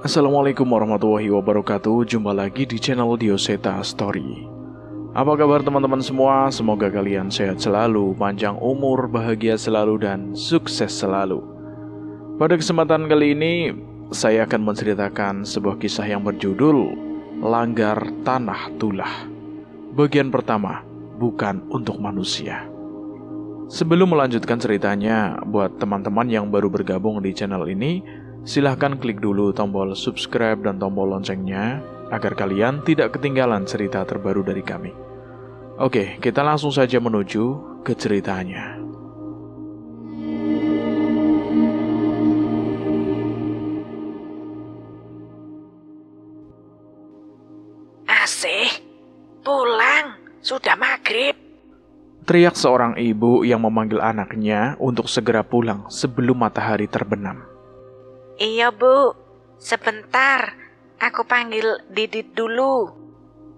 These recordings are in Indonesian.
Assalamualaikum warahmatullahi wabarakatuh. Jumpa lagi di channel Dioseta Story. Apa kabar teman-teman semua? Semoga kalian sehat selalu, panjang umur, bahagia selalu, dan sukses selalu. Pada kesempatan kali ini, saya akan menceritakan sebuah kisah yang berjudul Langgar Tanah Tulah. Bagian pertama, bukan untuk manusia. Sebelum melanjutkan ceritanya, buat teman-teman yang baru bergabung di channel ini, silahkan klik dulu tombol subscribe dan tombol loncengnya agar kalian tidak ketinggalan cerita terbaru dari kami. Oke, kita langsung saja menuju ke ceritanya. Asih, pulang, sudah maghrib. Teriak seorang ibu yang memanggil anaknya untuk segera pulang sebelum matahari terbenam. Iya bu, sebentar, aku panggil Didit dulu.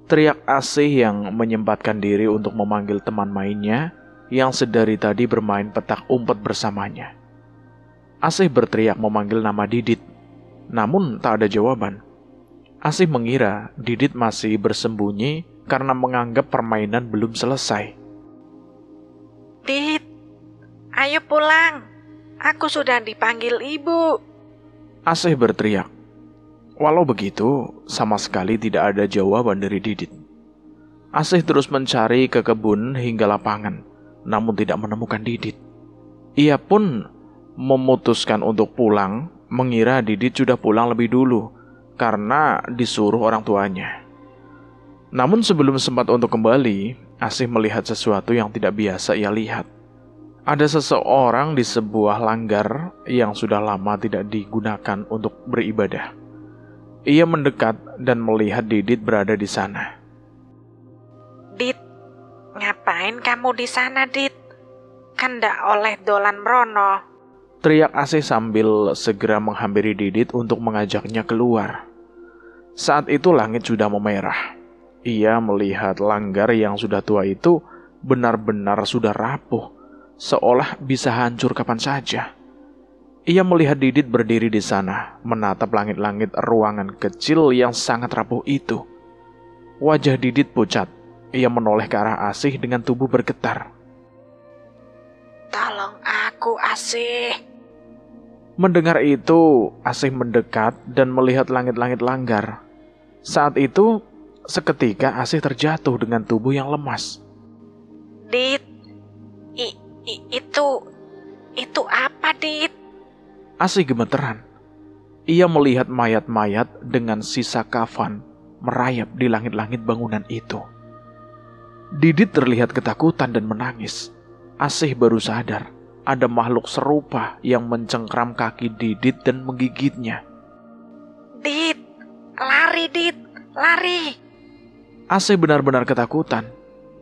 Teriak Asih yang menyempatkan diri untuk memanggil teman mainnya yang sedari tadi bermain petak umpet bersamanya. Asih berteriak memanggil nama Didit, namun tak ada jawaban. Asih mengira Didit masih bersembunyi karena menganggap permainan belum selesai. Dit, ayo pulang, aku sudah dipanggil ibu. Asih berteriak. Walau begitu, sama sekali tidak ada jawaban dari Didit. Asih terus mencari ke kebun hingga lapangan, namun tidak menemukan Didit. Ia pun memutuskan untuk pulang, mengira Didit sudah pulang lebih dulu, karena disuruh orang tuanya. Namun sebelum sempat untuk kembali, Asih melihat sesuatu yang tidak biasa ia lihat. Ada seseorang di sebuah langgar yang sudah lama tidak digunakan untuk beribadah. Ia mendekat dan melihat Didit berada di sana. Dit, ngapain kamu di sana, Dit? Kan ndak oleh dolan merono. Teriak Asih sambil segera menghampiri Didit untuk mengajaknya keluar. Saat itu langit sudah memerah. Ia melihat langgar yang sudah tua itu benar-benar sudah rapuh, seolah bisa hancur kapan saja. Ia melihat Didit berdiri di sana, menatap langit-langit ruangan kecil yang sangat rapuh itu. Wajah Didit pucat. Ia menoleh ke arah Asih dengan tubuh bergetar. Tolong aku, Asih. Mendengar itu, Asih mendekat dan melihat langit-langit langgar. Saat itu, seketika Asih terjatuh dengan tubuh yang lemas. Dit, itu apa, Dit? Asih gemeteran. Ia melihat mayat-mayat dengan sisa kafan merayap di langit-langit bangunan itu. Didit terlihat ketakutan dan menangis. Asih baru sadar ada makhluk serupa yang mencengkram kaki Didit dan menggigitnya. Dit, lari, Dit, lari. Asih benar-benar ketakutan.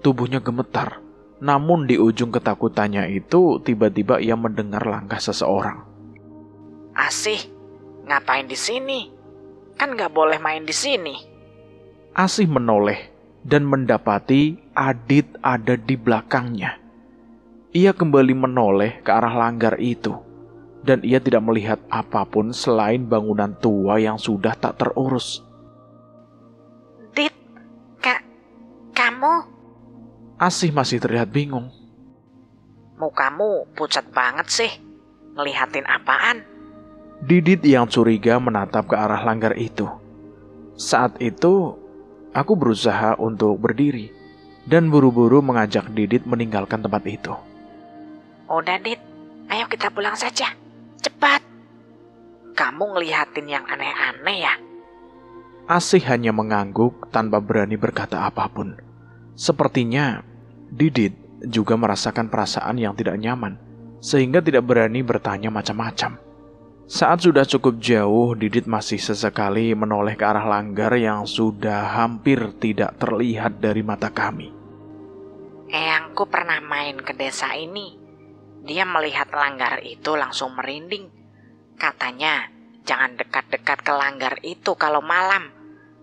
Tubuhnya gemetar. Namun di ujung ketakutannya itu tiba-tiba ia mendengar langkah seseorang. Asih, ngapain di sini? Kan nggak boleh main di sini. Asih menoleh dan mendapati Adit ada di belakangnya. Ia kembali menoleh ke arah langgar itu, dan ia tidak melihat apapun selain bangunan tua yang sudah tak terurus. Dit, kamu? Asih masih terlihat bingung. Mukamu pucat banget sih. Ngelihatin apaan? Didit yang curiga menatap ke arah langgar itu. Saat itu, aku berusaha untuk berdiri dan buru-buru mengajak Didit meninggalkan tempat itu. Udah, Dit, ayo kita pulang saja. Cepat. Kamu ngelihatin yang aneh-aneh ya? Asih hanya mengangguk tanpa berani berkata apapun. Sepertinya Didit juga merasakan perasaan yang tidak nyaman, sehingga tidak berani bertanya macam-macam. Saat sudah cukup jauh, Didit masih sesekali menoleh ke arah langgar yang sudah hampir tidak terlihat dari mata kami. Eyangku pernah main ke desa ini. Dia melihat langgar itu langsung merinding. Katanya, jangan dekat-dekat ke langgar itu kalau malam.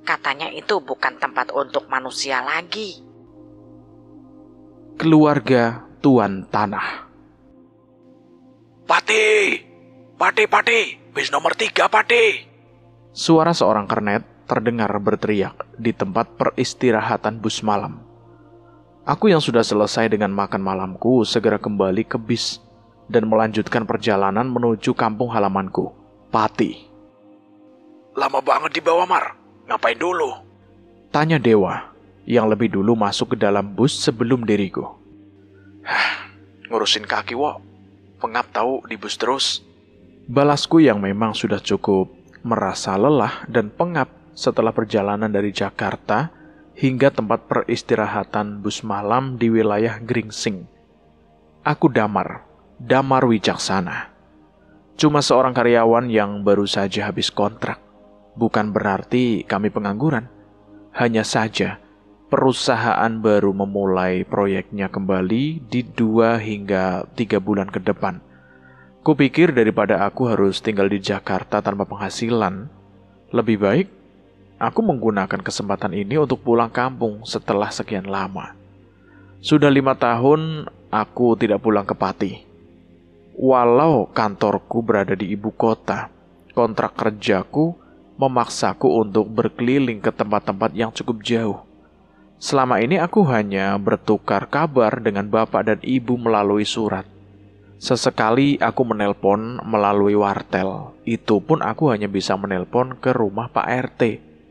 Katanya itu bukan tempat untuk manusia lagi. Keluarga Tuan Tanah. Pati, bis nomor 3, Pati. Suara seorang kernet terdengar berteriak di tempat peristirahatan bus malam. Aku yang sudah selesai dengan makan malamku segera kembali ke bis dan melanjutkan perjalanan menuju kampung halamanku, Pati. Lama banget di bawah, Mar. Ngapain dulu? Tanya Dewa, yang lebih dulu masuk ke dalam bus sebelum diriku. Ngurusin kaki, Wok. Pengap tahu di bus terus. Balasku yang memang sudah cukup merasa lelah dan pengap setelah perjalanan dari Jakarta hingga tempat peristirahatan bus malam di wilayah Gringsing. Aku Damar Wijaksana. Cuma seorang karyawan yang baru saja habis kontrak. Bukan berarti kami pengangguran. Hanya saja perusahaan baru memulai proyeknya kembali di 2 hingga 3 bulan ke depan. Kupikir daripada aku harus tinggal di Jakarta tanpa penghasilan, lebih baik aku menggunakan kesempatan ini untuk pulang kampung setelah sekian lama. Sudah 5 tahun aku tidak pulang ke Pati. Walau kantorku berada di ibu kota, kontrak kerjaku memaksaku untuk berkeliling ke tempat-tempat yang cukup jauh. Selama ini aku hanya bertukar kabar dengan bapak dan ibu melalui surat. Sesekali aku menelpon melalui wartel. Itu pun aku hanya bisa menelpon ke rumah Pak RT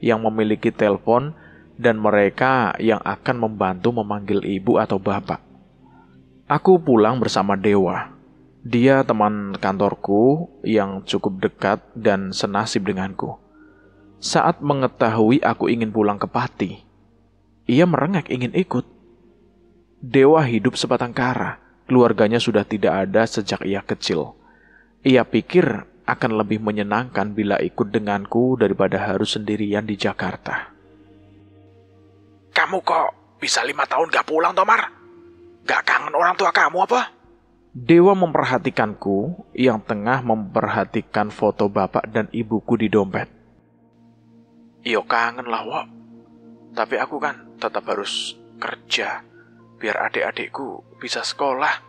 yang memiliki telepon dan mereka yang akan membantu memanggil ibu atau bapak. Aku pulang bersama Dewa. Dia teman kantorku yang cukup dekat dan senasib denganku. Saat mengetahui aku ingin pulang ke Pati, ia merengek ingin ikut. Dewa hidup sebatang kara. Keluarganya sudah tidak ada sejak ia kecil. Ia pikir akan lebih menyenangkan bila ikut denganku daripada harus sendirian di Jakarta. Kamu kok bisa 5 tahun gak pulang, Tomar? Gak kangen orang tua kamu apa? Dewa memperhatikanku yang tengah memperhatikan foto bapak dan ibuku di dompet. Yo kangen lah, Wok. Tapi aku kan tetap harus kerja biar adik-adikku bisa sekolah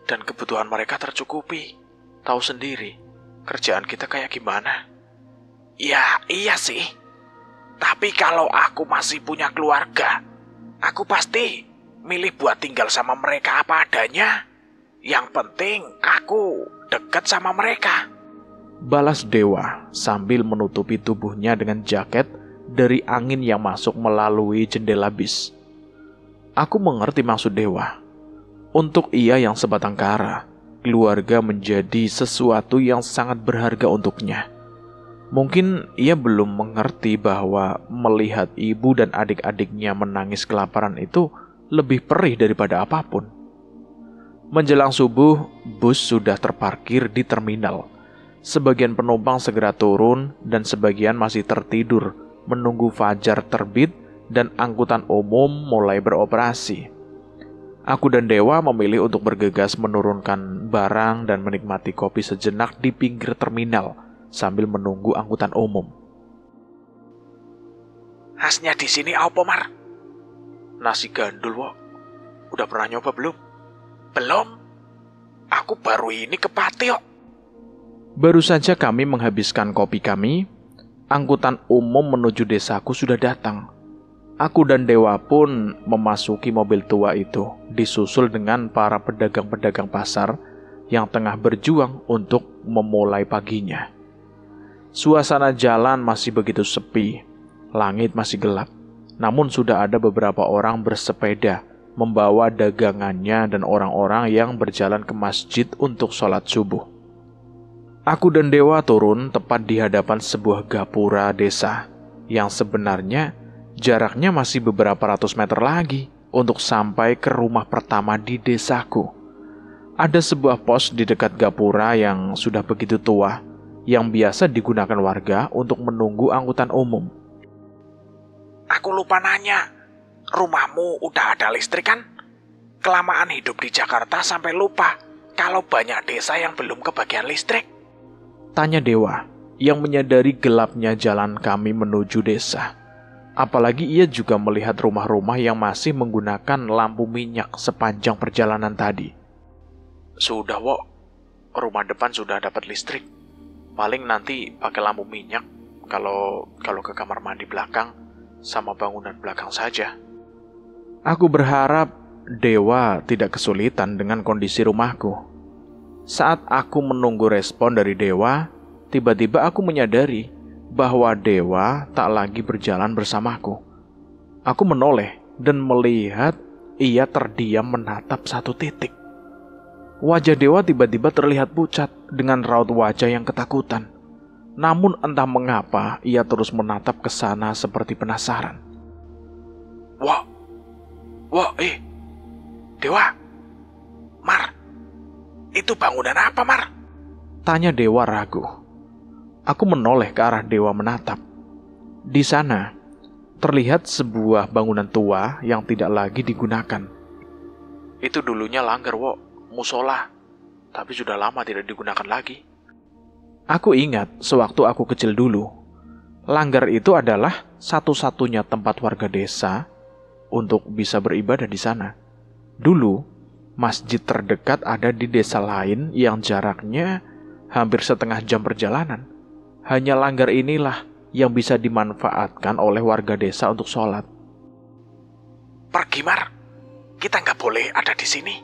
dan kebutuhan mereka tercukupi. Tahu sendiri, kerjaan kita kayak gimana? Ya, iya sih. Tapi kalau aku masih punya keluarga, aku pasti milih buat tinggal sama mereka apa adanya. Yang penting aku dekat sama mereka. Balas Dewa sambil menutupi tubuhnya dengan jaket dari angin yang masuk melalui jendela bis. Aku mengerti maksud Dewa. Untuk ia yang sebatang kara, keluarga menjadi sesuatu yang sangat berharga untuknya. Mungkin ia belum mengerti bahwa melihat ibu dan adik-adiknya menangis kelaparan itu lebih perih daripada apapun. Menjelang subuh, bus sudah terparkir di terminal. Sebagian penumpang segera turun dan sebagian masih tertidur menunggu fajar terbit dan angkutan umum mulai beroperasi. Aku dan Dewa memilih untuk bergegas menurunkan barang dan menikmati kopi sejenak di pinggir terminal sambil menunggu angkutan umum. Khasnya di sini apa, Mar? Nasi gandul, Wok. Udah pernah nyoba belum? Belum. Aku baru ini ke Pati, Wok. Baru saja kami menghabiskan kopi kami, angkutan umum menuju desaku sudah datang. Aku dan Dewa pun memasuki mobil tua itu, disusul dengan para pedagang-pedagang pasar yang tengah berjuang untuk memulai paginya. Suasana jalan masih begitu sepi, langit masih gelap, namun sudah ada beberapa orang bersepeda, membawa dagangannya dan orang-orang yang berjalan ke masjid untuk sholat subuh. Aku dan Dewa turun tepat di hadapan sebuah gapura desa, yang sebenarnya jaraknya masih beberapa ratus meter lagi untuk sampai ke rumah pertama di desaku. Ada sebuah pos di dekat gapura yang sudah begitu tua, yang biasa digunakan warga untuk menunggu angkutan umum. Aku lupa nanya, rumahmu udah ada listrik kan? Kelamaan hidup di Jakarta sampai lupa kalau banyak desa yang belum kebagian listrik. Tanya Dewa, yang menyadari gelapnya jalan kami menuju desa. Apalagi ia juga melihat rumah-rumah yang masih menggunakan lampu minyak sepanjang perjalanan tadi. Sudah, Wok. Rumah depan sudah dapat listrik. Paling nanti pakai lampu minyak, kalau ke kamar mandi belakang sama bangunan belakang saja. Aku berharap Dewa tidak kesulitan dengan kondisi rumahku. Saat aku menunggu respon dari Dewa, tiba-tiba aku menyadari bahwa Dewa tak lagi berjalan bersamaku. Aku menoleh dan melihat ia terdiam menatap satu titik. Wajah Dewa tiba-tiba terlihat pucat dengan raut wajah yang ketakutan. Namun entah mengapa ia terus menatap ke sana seperti penasaran. Wah, Dewa, Mar, itu bangunan apa, Mar? Tanya Dewa ragu. Aku menoleh ke arah Dewa menatap. Di sana, terlihat sebuah bangunan tua yang tidak lagi digunakan. Itu dulunya langgar, musola, tapi sudah lama tidak digunakan lagi. Aku ingat sewaktu aku kecil dulu, langgar itu adalah satu-satunya tempat warga desa untuk bisa beribadah di sana. Dulu, masjid terdekat ada di desa lain yang jaraknya hampir setengah jam perjalanan. Hanya langgar inilah yang bisa dimanfaatkan oleh warga desa untuk sholat. Pergi, Mar. Kita nggak boleh ada di sini,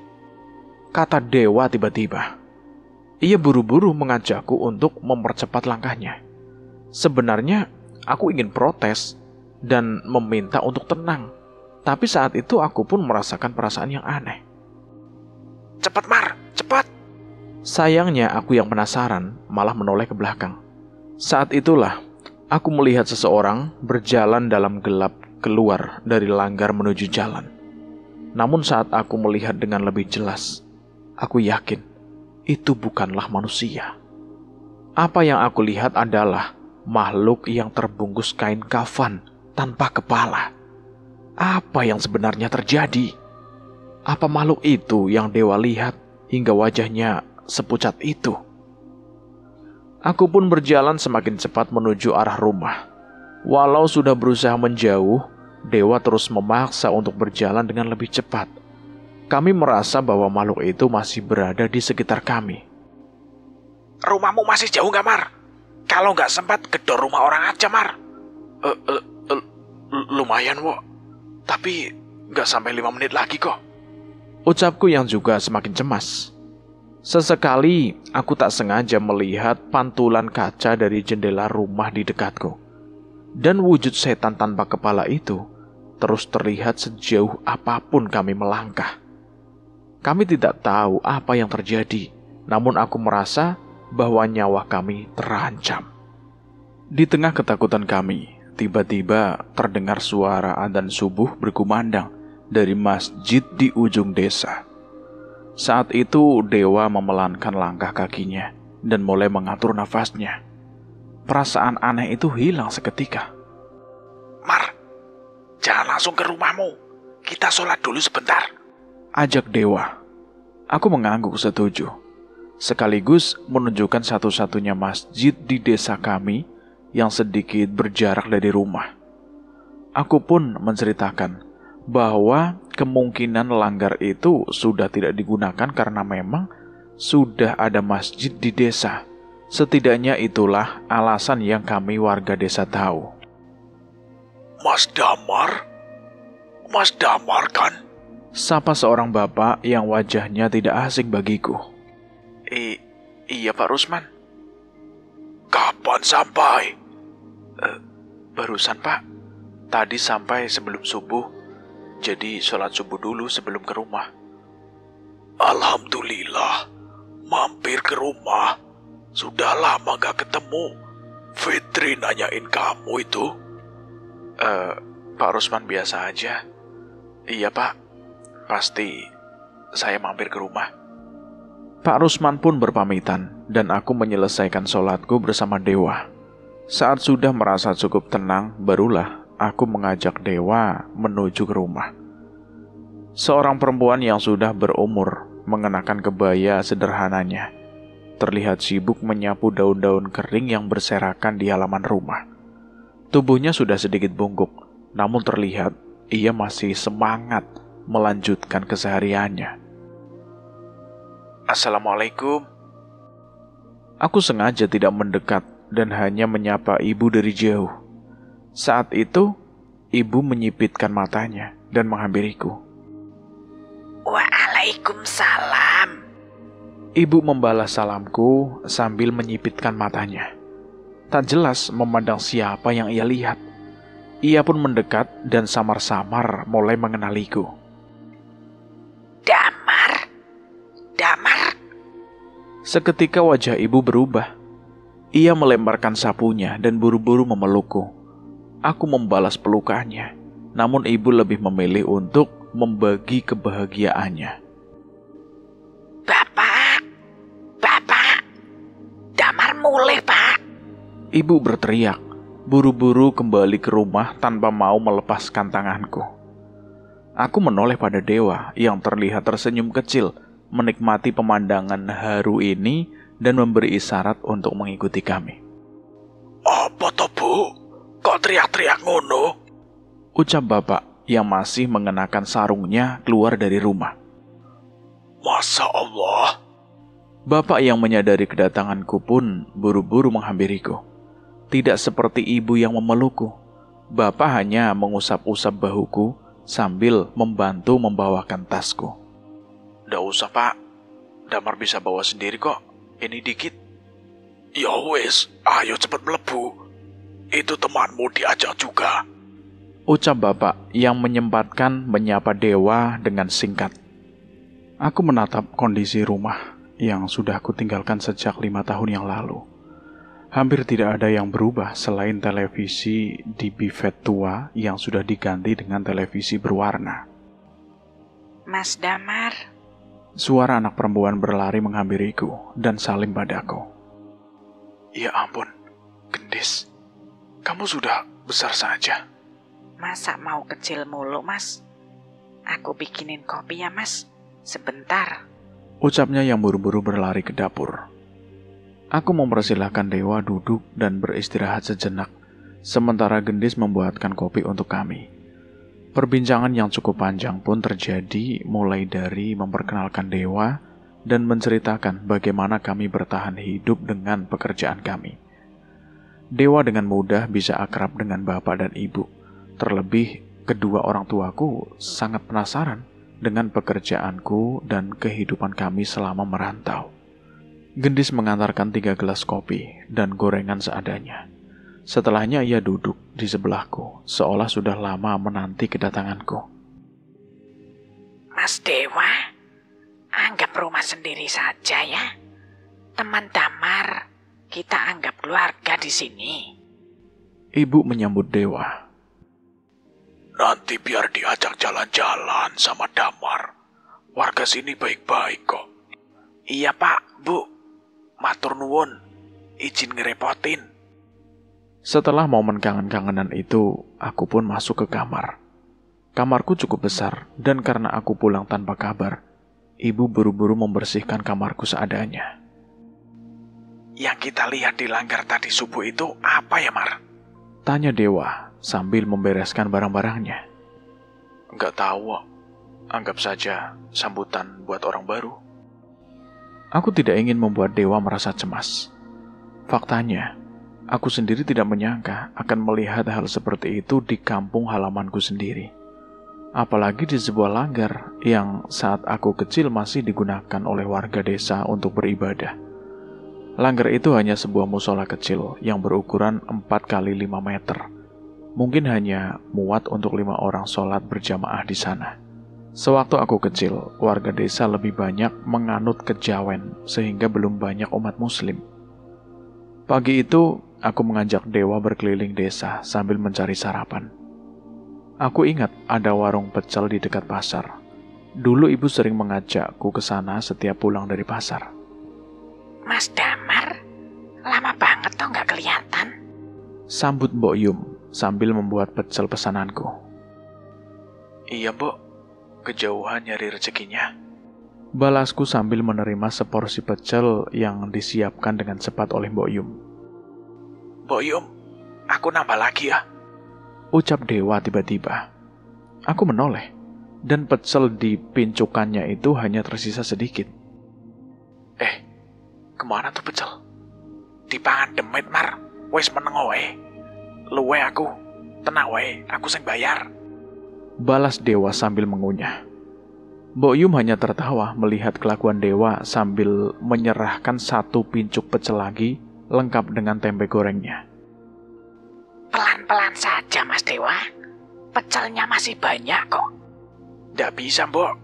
kata Dewa tiba-tiba. Ia buru-buru mengajakku untuk mempercepat langkahnya. Sebenarnya, aku ingin protes dan meminta untuk tenang. Tapi saat itu aku pun merasakan perasaan yang aneh. Cepat, Mar, cepat. Sayangnya aku yang penasaran malah menoleh ke belakang. Saat itulah aku melihat seseorang berjalan dalam gelap keluar dari langgar menuju jalan. Namun saat aku melihat dengan lebih jelas, aku yakin itu bukanlah manusia. Apa yang aku lihat adalah makhluk yang terbungkus kain kafan tanpa kepala. Apa yang sebenarnya terjadi? Apa makhluk itu yang Dewa lihat hingga wajahnya sepucat itu? Aku pun berjalan semakin cepat menuju arah rumah. Walau sudah berusaha menjauh, Dewa terus memaksa untuk berjalan dengan lebih cepat. Kami merasa bahwa makhluk itu masih berada di sekitar kami. Rumahmu masih jauh nggak, Mar? Kalau nggak sempat, gedor rumah orang aja, Mar. Lumayan, tapi nggak sampai 5 menit lagi kok. Ucapku yang juga semakin cemas. Sesekali aku tak sengaja melihat pantulan kaca dari jendela rumah di dekatku. Dan wujud setan tanpa kepala itu terus terlihat sejauh apapun kami melangkah. Kami tidak tahu apa yang terjadi, namun aku merasa bahwa nyawa kami terancam. Di tengah ketakutan kami, tiba-tiba terdengar suara adzan subuh berkumandang dari masjid di ujung desa. Saat itu Dewa memelankan langkah kakinya dan mulai mengatur nafasnya. Perasaan aneh itu hilang seketika. Mar, jangan langsung ke rumahmu. Kita sholat dulu sebentar, ajak Dewa. Aku mengangguk setuju, sekaligus menunjukkan satu-satunya masjid di desa kami yang sedikit berjarak dari rumah. Aku pun menceritakan bahwa kemungkinan langgar itu sudah tidak digunakan karena memang sudah ada masjid di desa. Setidaknya itulah alasan yang kami warga desa tahu. Mas Damar kan? Sapa seorang bapak yang wajahnya tidak asing bagiku. Iya Pak Rusman. Kapan sampai? Barusan Pak. Tadi sampai sebelum subuh. Jadi sholat subuh dulu sebelum ke rumah. Alhamdulillah, mampir ke rumah. Sudah lama gak ketemu. Fitri nanyain kamu itu. Pak Rusman biasa aja. Iya Pak, pasti saya mampir ke rumah. Pak Rusman pun berpamitan dan aku menyelesaikan sholatku bersama Dewa. Saat sudah merasa cukup tenang, barulah aku mengajak Dewa menuju ke rumah. Seorang perempuan yang sudah berumur mengenakan kebaya sederhananya, terlihat sibuk menyapu daun-daun kering yang berserakan di halaman rumah. Tubuhnya sudah sedikit bungkuk, namun terlihat ia masih semangat melanjutkan kesehariannya. Assalamualaikum. Aku sengaja tidak mendekat dan hanya menyapa ibu dari jauh. Saat itu, ibu menyipitkan matanya dan menghampiriku. Waalaikumsalam. Ibu membalas salamku sambil menyipitkan matanya. Tak jelas memandang siapa yang ia lihat. Ia pun mendekat dan samar-samar mulai mengenaliku. Damar. Seketika wajah ibu berubah. Ia melemparkan sapunya dan buru-buru memelukku. Aku membalas pelukannya, namun ibu lebih memilih untuk membagi kebahagiaannya. Bapak. Damar mulai, Pak. Ibu berteriak, buru-buru kembali ke rumah tanpa mau melepaskan tanganku. Aku menoleh pada Dewa yang terlihat tersenyum kecil, menikmati pemandangan haru ini dan memberi isyarat untuk mengikuti kami. Apa toh, Bu? Kok teriak-teriak ngono? Ucap bapak yang masih mengenakan sarungnya keluar dari rumah. Masya Allah. Bapak yang menyadari kedatanganku pun buru-buru menghampiriku. Tidak seperti ibu yang memelukku. Bapak hanya mengusap-usap bahuku sambil membantu membawakan tasku. Nggak usah, Pak. Damar bisa bawa sendiri kok. Ini dikit. Ya wes, ayo cepet melebu. Itu temanmu diajak juga. Ucap bapak yang menyempatkan menyapa Dewa dengan singkat. Aku menatap kondisi rumah yang sudah aku tinggalkan sejak 5 tahun yang lalu. Hampir tidak ada yang berubah selain televisi di bivet tua yang sudah diganti dengan televisi berwarna. Mas Damar. Suara anak perempuan berlari menghampiriku dan salim padaku. Ya ampun, Gendis. Kamu sudah besar saja. Masa mau kecil mulu, Mas? Aku bikinin kopi ya, Mas. Sebentar. Ucapnya yang buru-buru berlari ke dapur. Aku mempersilahkan Dewa duduk dan beristirahat sejenak, sementara Gendis membuatkan kopi untuk kami. Perbincangan yang cukup panjang pun terjadi mulai dari memperkenalkan Dewa dan menceritakan bagaimana kami bertahan hidup dengan pekerjaan kami. Dewa dengan mudah bisa akrab dengan bapak dan ibu. Terlebih, kedua orang tuaku sangat penasaran dengan pekerjaanku dan kehidupan kami selama merantau. Gendis mengantarkan 3 gelas kopi dan gorengan seadanya. Setelahnya ia duduk di sebelahku, seolah sudah lama menanti kedatanganku. Mas Dewa, anggap rumah sendiri saja ya. Teman Damar, kita anggap keluarga di sini. Ibu menyambut Dewa. Nanti biar diajak jalan-jalan sama Damar. Warga sini baik-baik kok. Iya Pak, Bu. Matur nuwun, izin ngerepotin. Setelah momen kangen-kangenan itu, aku pun masuk ke kamar. Kamarku cukup besar, dan karena aku pulang tanpa kabar, ibu buru-buru membersihkan kamarku seadanya. Yang kita lihat di langgar tadi subuh itu apa ya, Mar? Tanya Dewa sambil membereskan barang-barangnya. Enggak tahu, anggap saja sambutan buat orang baru. Aku tidak ingin membuat Dewa merasa cemas. Faktanya, aku sendiri tidak menyangka akan melihat hal seperti itu di kampung halamanku sendiri. Apalagi di sebuah langgar yang saat aku kecil masih digunakan oleh warga desa untuk beribadah. Langgar itu hanya sebuah musola kecil yang berukuran 4 kali 5 meter. Mungkin hanya muat untuk 5 orang sholat berjamaah di sana. Sewaktu aku kecil, warga desa lebih banyak menganut kejawen sehingga belum banyak umat muslim. Pagi itu, aku mengajak Dewa berkeliling desa sambil mencari sarapan. Aku ingat ada warung pecel di dekat pasar. Dulu ibu sering mengajakku ke sana setiap pulang dari pasar. Mas Damar, lama banget toh nggak kelihatan. Sambut Mbok Yum sambil membuat pecel pesananku. Iya, Mbok. Kejauhan nyari rezekinya. Balasku sambil menerima seporsi pecel yang disiapkan dengan cepat oleh Mbok Yum. Mbok Yum, aku nambah lagi ya. Ucap Dewa tiba-tiba. Aku menoleh, dan pecel di pincukannya itu hanya tersisa sedikit. Kemana tuh pecel? Dipangan demit, Mar. Wis meneng wae. Luwe aku. Tenang wae, aku sing bayar. Balas Dewa sambil mengunyah. Mbok Yum hanya tertawa melihat kelakuan Dewa sambil menyerahkan satu pincuk pecel lagi lengkap dengan tempe gorengnya. Pelan-pelan saja Mas Dewa. Pecelnya masih banyak kok. Ndak bisa, Mbok.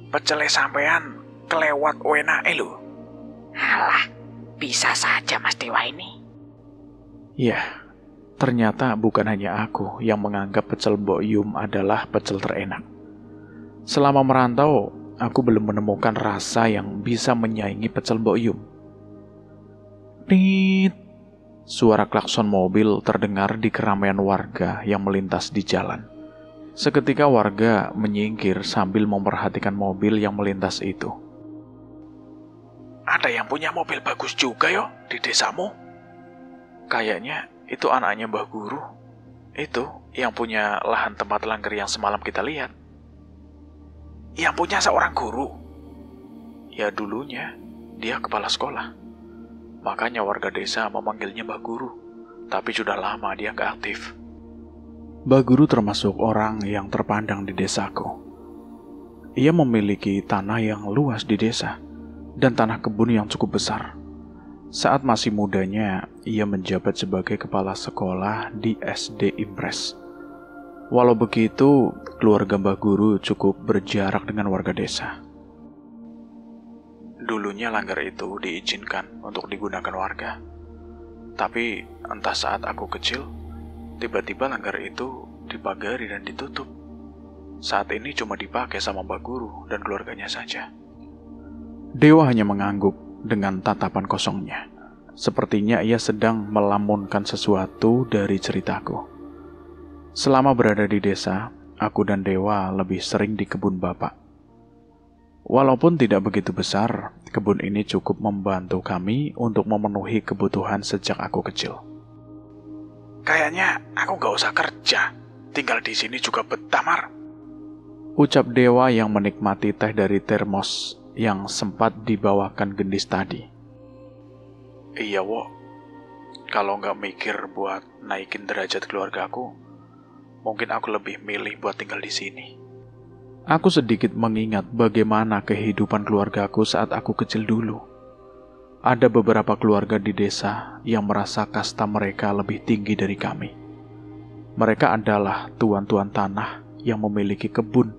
Pecele sampean kelewat enak lho. Alah, bisa saja Mas Dewa ini. Ya, ternyata bukan hanya aku yang menganggap pecel Mbok Yum adalah pecel terenak. Selama merantau, aku belum menemukan rasa yang bisa menyaingi pecel Mbok Yum. Tit! Suara klakson mobil terdengar di keramaian warga yang melintas di jalan. Seketika warga menyingkir sambil memperhatikan mobil yang melintas itu. Ada yang punya mobil bagus juga yo di desamu? Kayaknya itu anaknya Mbah Guru. Itu yang punya lahan tempat langgar yang semalam kita lihat. Yang punya seorang guru? Ya dulunya, dia kepala sekolah. Makanya warga desa memanggilnya Mbah Guru. Tapi sudah lama dia nggak aktif. Mbah Guru termasuk orang yang terpandang di desaku. Ia memiliki tanah yang luas di desa dan tanah kebun yang cukup besar. Saat masih mudanya, ia menjabat sebagai kepala sekolah di SD Impres. Walau begitu, keluarga Mbah Guru cukup berjarak dengan warga desa. Dulunya langgar itu diizinkan untuk digunakan warga. Tapi entah saat aku kecil, tiba-tiba langgar itu dipagari dan ditutup. Saat ini cuma dipakai sama Mbah Guru dan keluarganya saja. Dewa hanya mengangguk dengan tatapan kosongnya. Sepertinya ia sedang melamunkan sesuatu dari ceritaku. Selama berada di desa, aku dan Dewa lebih sering di kebun bapak. Walaupun tidak begitu besar, kebun ini cukup membantu kami untuk memenuhi kebutuhan sejak aku kecil. Kayaknya aku gak usah kerja, tinggal di sini juga betah, Mar. Ucap Dewa yang menikmati teh dari termos yang sempat dibawakan gendis tadi. Iya, Wo. Kalau nggak mikir buat naikin derajat keluargaku, mungkin aku lebih milih buat tinggal di sini. Aku sedikit mengingat bagaimana kehidupan keluargaku saat aku kecil dulu. Ada beberapa keluarga di desa yang merasa kasta mereka lebih tinggi dari kami. Mereka adalah tuan-tuan tanah yang memiliki kebun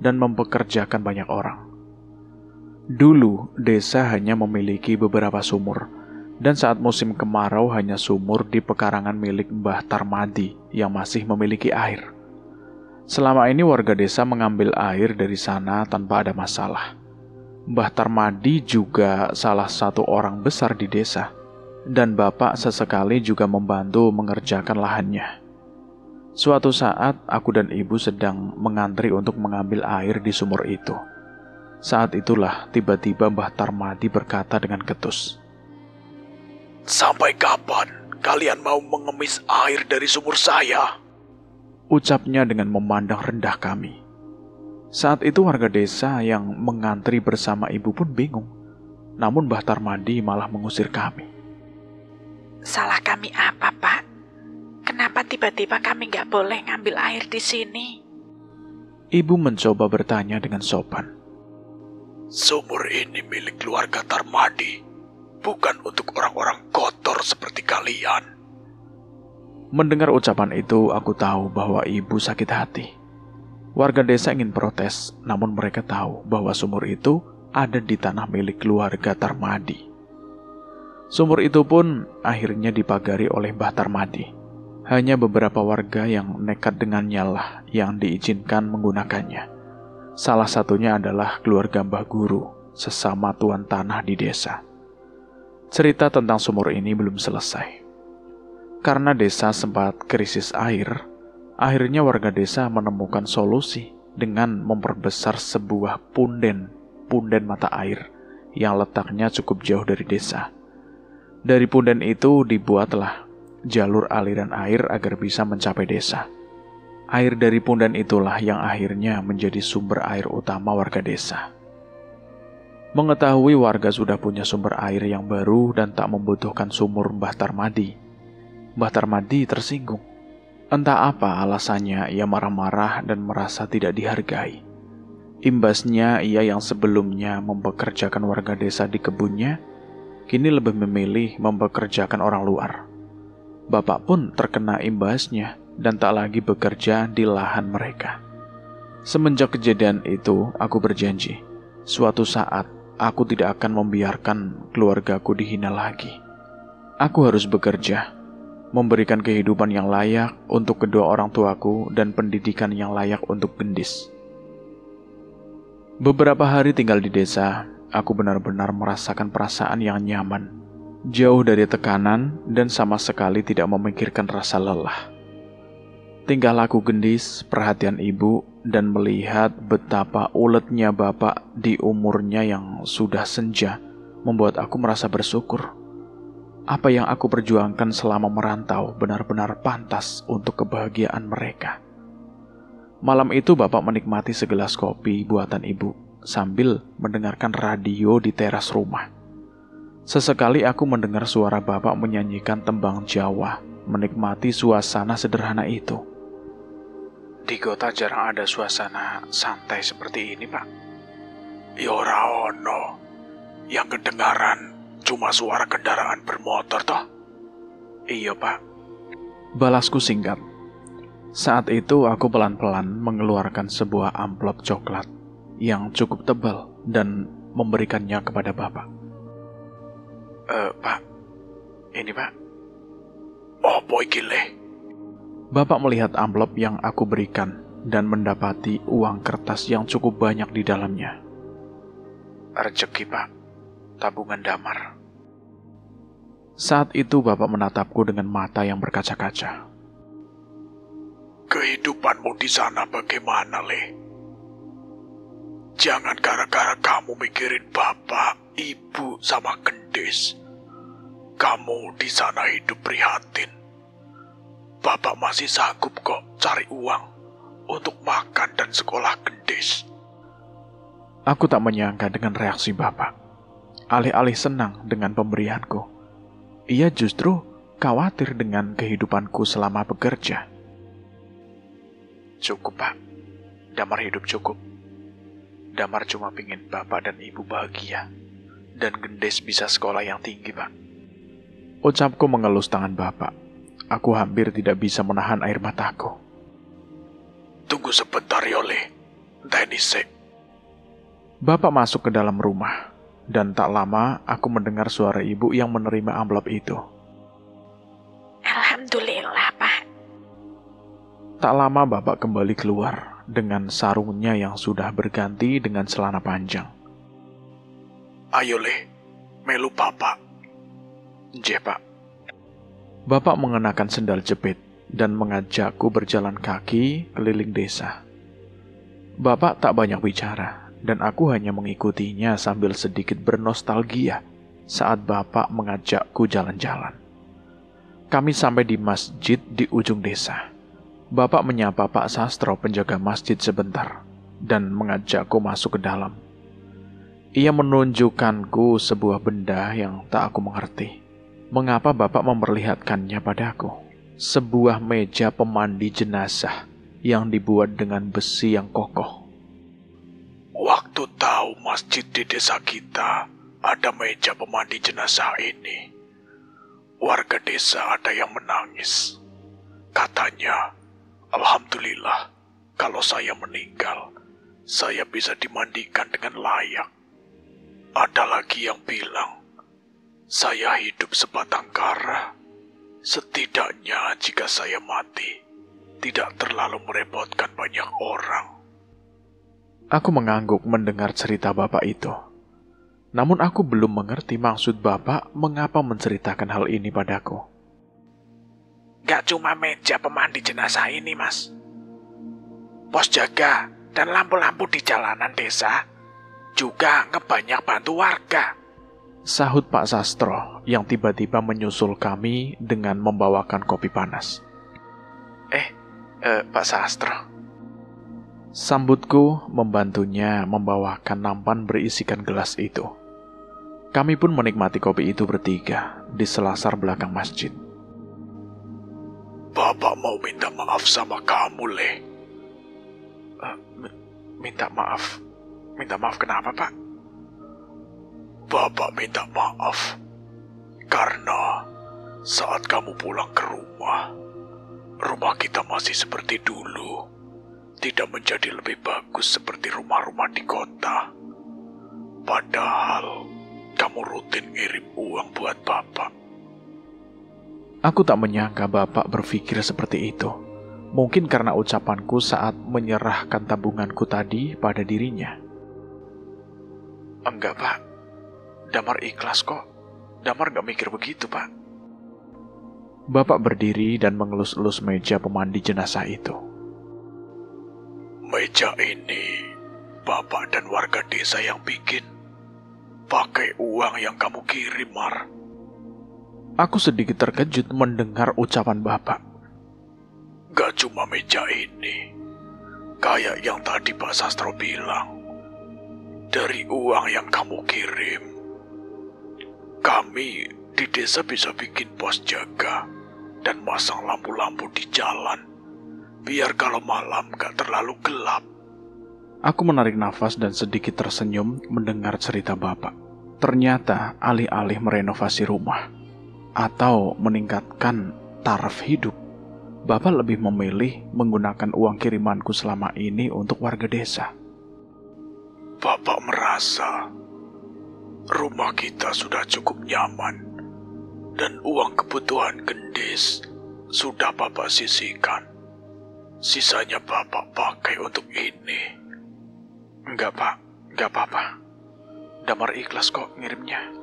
dan mempekerjakan banyak orang. Dulu, desa hanya memiliki beberapa sumur, dan saat musim kemarau hanya sumur di pekarangan milik Mbah Tarmadi yang masih memiliki air. Selama ini warga desa mengambil air dari sana tanpa ada masalah. Mbah Tarmadi juga salah satu orang besar di desa, dan bapak sesekali juga membantu mengerjakan lahannya. Suatu saat, aku dan ibu sedang mengantri untuk mengambil air di sumur itu. Saat itulah tiba-tiba Mbah Tarmadi berkata dengan ketus, "Sampai kapan kalian mau mengemis air dari sumur saya?" Ucapnya dengan memandang rendah kami. Saat itu warga desa yang mengantri bersama ibu pun bingung. Namun Mbah Tarmadi malah mengusir kami. Salah kami apa, Pak? Kenapa tiba-tiba kami nggak boleh ngambil air di sini? Ibu mencoba bertanya dengan sopan. Sumur ini milik keluarga Tarmadi, bukan untuk orang-orang kotor seperti kalian. Mendengar ucapan itu, aku tahu bahwa ibu sakit hati. Warga desa ingin protes, namun mereka tahu bahwa sumur itu ada di tanah milik keluarga Tarmadi. Sumur itu pun akhirnya dipagari oleh Mbah Tarmadi. Hanya beberapa warga yang nekat dengannya lah yang diizinkan menggunakannya. Salah satunya adalah keluarga Mbah Guru, sesama tuan tanah di desa. Cerita tentang sumur ini belum selesai. Karena desa sempat krisis air, akhirnya warga desa menemukan solusi dengan memperbesar sebuah punden mata air yang letaknya cukup jauh dari desa. Dari punden itu dibuatlah jalur aliran air agar bisa mencapai desa. Air dari punden itulah yang akhirnya menjadi sumber air utama warga desa. Mengetahui warga sudah punya sumber air yang baru dan tak membutuhkan sumur Mbah Tarmadi, Mbah Tarmadi tersinggung. Entah apa alasannya, ia marah-marah dan merasa tidak dihargai. Imbasnya, ia yang sebelumnya mempekerjakan warga desa di kebunnya, kini lebih memilih mempekerjakan orang luar. Bapak pun terkena imbasnya dan tak lagi bekerja di lahan mereka. Semenjak kejadian itu, aku berjanji, suatu saat aku tidak akan membiarkan keluargaku dihina lagi. Aku harus bekerja, memberikan kehidupan yang layak untuk kedua orang tuaku dan pendidikan yang layak untuk Gendis. Beberapa hari tinggal di desa, aku benar-benar merasakan perasaan yang nyaman, jauh dari tekanan dan sama sekali tidak memikirkan rasa lelah. Tingkah laku Gendis, perhatian ibu, dan melihat betapa uletnya bapak di umurnya yang sudah senja membuat aku merasa bersyukur. Apa yang aku perjuangkan selama merantau benar-benar pantas untuk kebahagiaan mereka. Malam itu bapak menikmati segelas kopi buatan ibu sambil mendengarkan radio di teras rumah. Sesekali aku mendengar suara bapak menyanyikan tembang Jawa, menikmati suasana sederhana itu. Di kota jarang ada suasana santai seperti ini, Pak. Ya ora ono. Yang kedengaran cuma suara kendaraan bermotor toh. Iya, Pak. Balasku singkat. Saat itu aku pelan-pelan mengeluarkan sebuah amplop coklat yang cukup tebal dan memberikannya kepada bapak. Pak. Ini, Pak. Apa iki le? Bapak melihat amplop yang aku berikan dan mendapati uang kertas yang cukup banyak di dalamnya. Rezeki, Pak. Tabungan damar. Saat itu bapak menatapku dengan mata yang berkaca-kaca. Kehidupanmu di sana bagaimana, Le? Jangan gara-gara kamu mikirin bapak, ibu, sama Gendis. Kamu di sana hidup prihatin. Bapak masih sanggup kok cari uang untuk makan dan sekolah Gendis. Aku tak menyangka dengan reaksi bapak. Alih-alih senang dengan pemberianku, ia justru khawatir dengan kehidupanku selama bekerja. Cukup, Pak. Damar hidup cukup. Damar cuma pingin bapak dan ibu bahagia. Dan Gendis bisa sekolah yang tinggi, Pak. Ucapku mengelus tangan bapak. Aku hampir tidak bisa menahan air mataku. Tunggu sebentar, Yole. Teni sik. Bapak masuk ke dalam rumah. Dan tak lama aku mendengar suara ibu yang menerima amplop itu. Alhamdulillah, Pak. Tak lama bapak kembali keluar dengan sarungnya yang sudah berganti dengan celana panjang. Ayo, Le. Melu bapak. Nggih, Pak. Bapak mengenakan sendal jepit dan mengajakku berjalan kaki keliling desa. Bapak tak banyak bicara, dan aku hanya mengikutinya sambil sedikit bernostalgia saat bapak mengajakku jalan-jalan. Kami sampai di masjid di ujung desa. Bapak menyapa Pak Sastro penjaga masjid sebentar dan mengajakku masuk ke dalam. Ia menunjukkanku sebuah benda yang tak aku mengerti. Mengapa Bapak memperlihatkannya padaku? Sebuah meja pemandi jenazah yang dibuat dengan besi yang kokoh. Waktu tahu masjid di desa kita ada meja pemandi jenazah ini, warga desa ada yang menangis. Katanya, alhamdulillah, kalau saya meninggal, saya bisa dimandikan dengan layak. Ada lagi yang bilang, saya hidup sebatang kara. Setidaknya jika saya mati, tidak terlalu merepotkan banyak orang. Aku mengangguk mendengar cerita bapak itu. Namun aku belum mengerti maksud bapak mengapa menceritakan hal ini padaku. Gak cuma meja pemandi jenazah ini, Mas. Pos jaga dan lampu-lampu di jalanan desa juga ngebanyak bantu warga. Sahut Pak Sastro yang tiba-tiba menyusul kami dengan membawakan kopi panas. Pak Sastro. Sambutku membantunya membawakan nampan berisikan gelas itu. Kami pun menikmati kopi itu bertiga di selasar belakang masjid. Bapak mau minta maaf sama kamu, Le. Minta maaf? Minta maaf kenapa, Pak? Bapak minta maaf karena saat kamu pulang ke rumah kita masih seperti dulu, tidak menjadi lebih bagus seperti rumah-rumah di kota. Padahal kamu rutin ngirim uang buat Bapak. Aku tak menyangka Bapak berpikir seperti itu. Mungkin karena ucapanku saat menyerahkan tabunganku tadi pada dirinya. Enggak, Pak. Damar ikhlas kok. Damar gak mikir begitu, Pak. Bapak berdiri dan mengelus-elus meja pemandi jenazah itu. Meja ini Bapak dan warga desa yang bikin. Pakai uang yang kamu kirim, Mar. Aku sedikit terkejut mendengar ucapan Bapak. Gak cuma meja ini. Kayak yang tadi Pak Sastro bilang. Dari uang yang kamu kirim, kami di desa bisa bikin pos jaga dan masang lampu-lampu di jalan, biar kalau malam gak terlalu gelap. Aku menarik nafas dan sedikit tersenyum mendengar cerita Bapak. Ternyata alih-alih merenovasi rumah atau meningkatkan taraf hidup, Bapak lebih memilih menggunakan uang kirimanku selama ini untuk warga desa. Bapak merasa rumah kita sudah cukup nyaman dan uang kebutuhan gendis sudah Bapak sisihkan. Sisanya Bapak pakai untuk ini. Enggak, Pak. Enggak apa-apa. Damar ikhlas kok ngirimnya.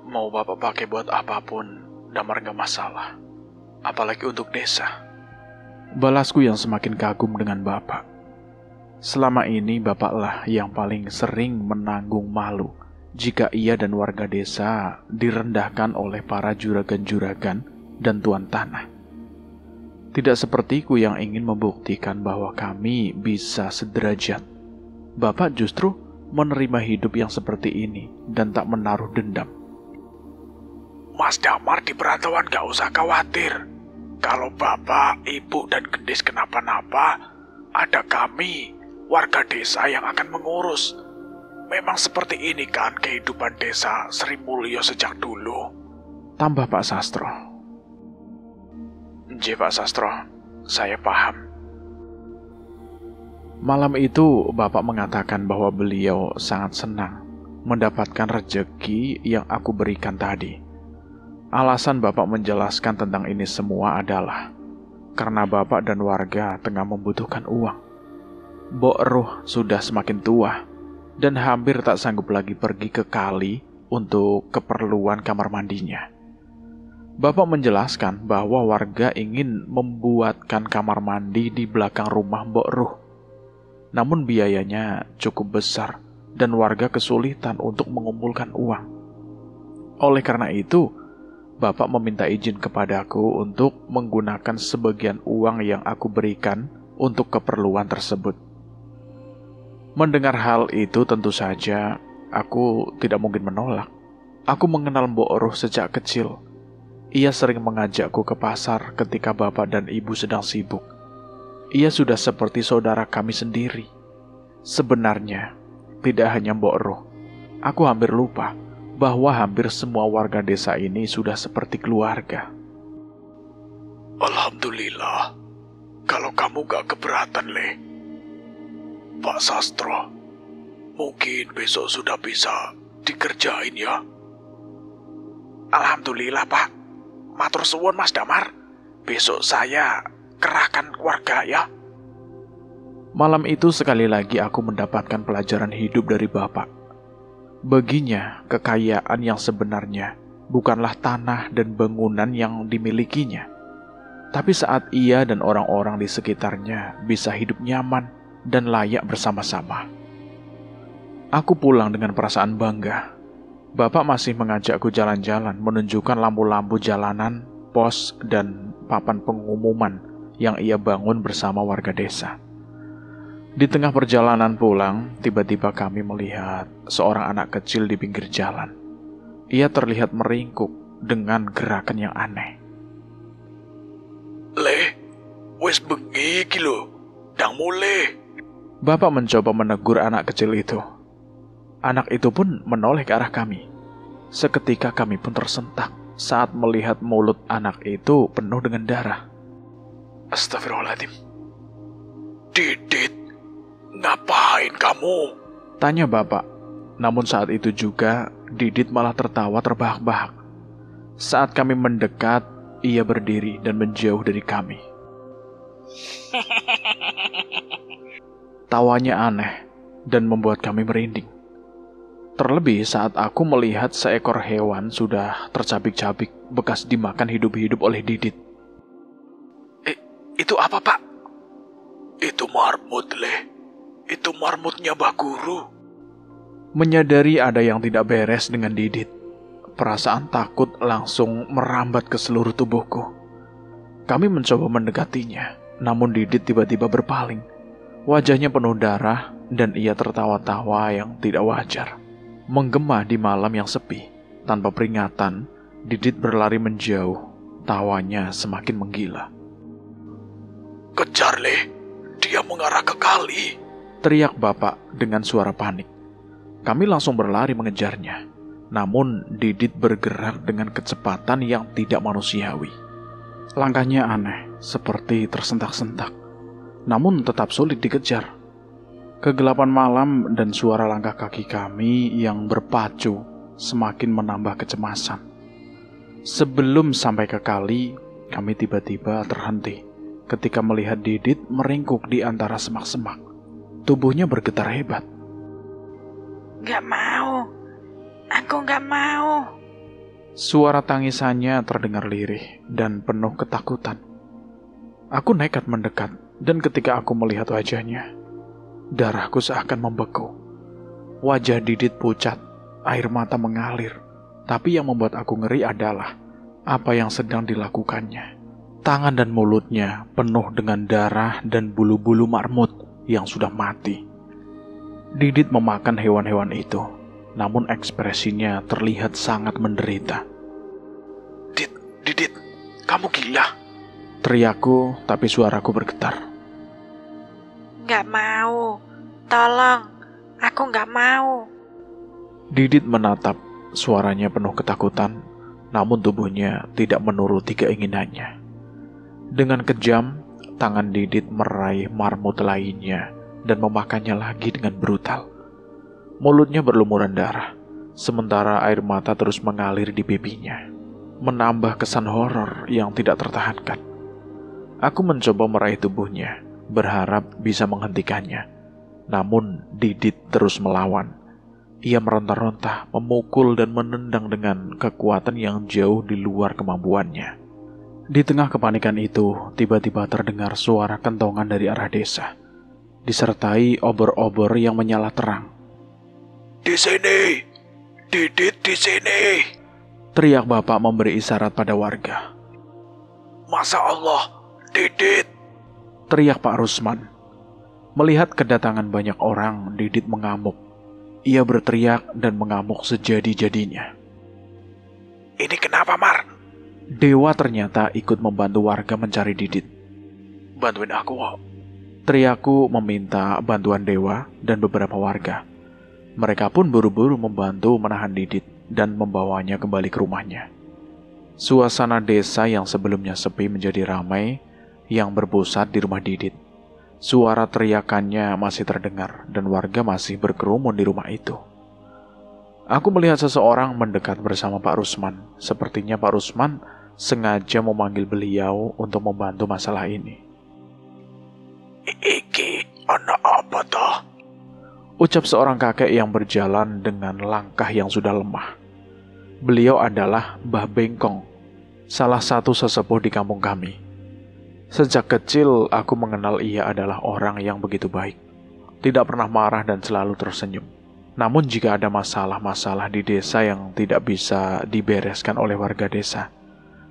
Mau Bapak pakai buat apapun, Damar gak masalah. Apalagi untuk desa. Balasku yang semakin kagum dengan Bapak. Selama ini Bapaklah yang paling sering menanggung malu jika ia dan warga desa direndahkan oleh para juragan-juragan dan tuan tanah. Tidak sepertiku yang ingin membuktikan bahwa kami bisa sederajat. Bapak justru menerima hidup yang seperti ini dan tak menaruh dendam. Mas Damar di perantauan gak usah khawatir. Kalau Bapak, Ibu, dan gendis kenapa-napa, ada kami, warga desa yang akan mengurus. Memang seperti ini kan kehidupan desa Sri Mulyo sejak dulu. Tambah Pak Sastro. Nggih, Pak Sastro, saya paham. Malam itu Bapak mengatakan bahwa beliau sangat senang mendapatkan rejeki yang aku berikan tadi. Alasan Bapak menjelaskan tentang ini semua adalah karena Bapak dan warga tengah membutuhkan uang. Mbok Ruh sudah semakin tua dan hampir tak sanggup lagi pergi ke kali untuk keperluan kamar mandinya. Bapak menjelaskan bahwa warga ingin membuatkan kamar mandi di belakang rumah Mbok Ruh. Namun biayanya cukup besar dan warga kesulitan untuk mengumpulkan uang. Oleh karena itu, Bapak meminta izin kepadaku untuk menggunakan sebagian uang yang aku berikan untuk keperluan tersebut. Mendengar hal itu tentu saja aku tidak mungkin menolak. Aku mengenal Mbok Ruh sejak kecil. Ia sering mengajakku ke pasar ketika Bapak dan Ibu sedang sibuk. Ia sudah seperti saudara kami sendiri. Sebenarnya, tidak hanya Mbok Ruh. Aku hampir lupa bahwa hampir semua warga desa ini sudah seperti keluarga. Alhamdulillah, kalau kamu gak keberatan, Le. Pak Sastro, mungkin besok sudah bisa dikerjain ya. Alhamdulillah, Pak. Matur suwun, Mas Damar. Besok saya kerahkan warga ya. Malam itu sekali lagi aku mendapatkan pelajaran hidup dari Bapak. Baginya, kekayaan yang sebenarnya bukanlah tanah dan bangunan yang dimilikinya. Tapi saat ia dan orang-orang di sekitarnya bisa hidup nyaman dan layak bersama-sama. Aku pulang dengan perasaan bangga. Bapak masih mengajakku jalan-jalan, menunjukkan lampu-lampu jalanan, pos, dan papan pengumuman yang ia bangun bersama warga desa. Di tengah perjalanan pulang, tiba-tiba kami melihat seorang anak kecil di pinggir jalan. Ia terlihat meringkuk dengan gerakan yang aneh. Wes bengi iki lho, ndang mulih. Bapak mencoba menegur anak kecil itu. Anak itu pun menoleh ke arah kami. Seketika kami pun tersentak saat melihat mulut anak itu penuh dengan darah. Astagfirullahaladzim. Didit, ngapain kamu? Tanya bapak. Namun saat itu juga Didit malah tertawa terbahak-bahak. Saat kami mendekat, ia berdiri dan menjauh dari kami. Tawanya aneh dan membuat kami merinding. Terlebih saat aku melihat seekor hewan sudah tercabik-cabik bekas dimakan hidup-hidup oleh Didit. Itu apa, Pak? Itu marmut, Le. Itu marmutnya Mbah Guru. Menyadari ada yang tidak beres dengan Didit, perasaan takut langsung merambat ke seluruh tubuhku. Kami mencoba mendekatinya, namun Didit tiba-tiba berpaling. Wajahnya penuh darah dan ia tertawa-tawa yang tidak wajar. Menggema di malam yang sepi. Tanpa peringatan, Didit berlari menjauh. Tawanya semakin menggila. Kejar, Le. Dia mengarah ke kali. Teriak bapak dengan suara panik. Kami langsung berlari mengejarnya. Namun Didit bergerak dengan kecepatan yang tidak manusiawi. Langkahnya aneh, seperti tersentak-sentak. Namun tetap sulit dikejar. Kegelapan malam dan suara langkah kaki kami yang berpacu semakin menambah kecemasan. Sebelum sampai ke kali, kami tiba-tiba terhenti ketika melihat Didit meringkuk di antara semak-semak. Tubuhnya bergetar hebat. Gak mau. Aku gak mau. Suara tangisannya terdengar lirih dan penuh ketakutan. Aku nekat mendekat dan ketika aku melihat wajahnya, darahku seakan membeku. Wajah Didit pucat, air mata mengalir. Tapi yang membuat aku ngeri adalah apa yang sedang dilakukannya. Tangan dan mulutnya penuh dengan darah dan bulu-bulu marmut yang sudah mati. Didit memakan hewan-hewan itu, namun ekspresinya terlihat sangat menderita. Didit, kamu gila? Teriakku, tapi suaraku bergetar. Gak mau. Tolong. Aku gak mau. Didit menatap, suaranya penuh ketakutan, namun tubuhnya tidak menuruti keinginannya. Dengan kejam, tangan Didit meraih marmut lainnya dan memakannya lagi dengan brutal. Mulutnya berlumuran darah, sementara air mata terus mengalir di pipinya, menambah kesan horor yang tidak tertahankan. Aku mencoba meraih tubuhnya, berharap bisa menghentikannya. Namun Didit terus melawan. Ia meronta-ronta, memukul dan menendang dengan kekuatan yang jauh di luar kemampuannya. Di tengah kepanikan itu, tiba-tiba terdengar suara kentongan dari arah desa, disertai obor-obor yang menyala terang. Di sini! Didit di sini! Teriak bapak memberi isyarat pada warga. Masya Allah! Didit! Teriak Pak Rusman. Melihat kedatangan banyak orang, Didit mengamuk. Ia berteriak dan mengamuk sejadi-jadinya. Ini kenapa, Mar? Dewa ternyata ikut membantu warga mencari Didit. Bantuin aku, Wak. Teriakku meminta bantuan Dewa dan beberapa warga. Mereka pun buru-buru membantu menahan Didit dan membawanya kembali ke rumahnya. Suasana desa yang sebelumnya sepi menjadi ramai, yang berpusat di rumah Didit. Suara teriakannya masih terdengar dan warga masih berkerumun di rumah itu. Aku melihat seseorang mendekat bersama Pak Rusman. Sepertinya Pak Rusman sengaja memanggil beliau untuk membantu masalah ini. Iki anak apa toh? Ucap seorang kakek yang berjalan dengan langkah yang sudah lemah. Beliau adalah Mbah Bengkong, salah satu sesepuh di kampung kami. Sejak kecil aku mengenal ia adalah orang yang begitu baik. Tidak pernah marah dan selalu tersenyum. Namun jika ada masalah-masalah di desa yang tidak bisa dibereskan oleh warga desa,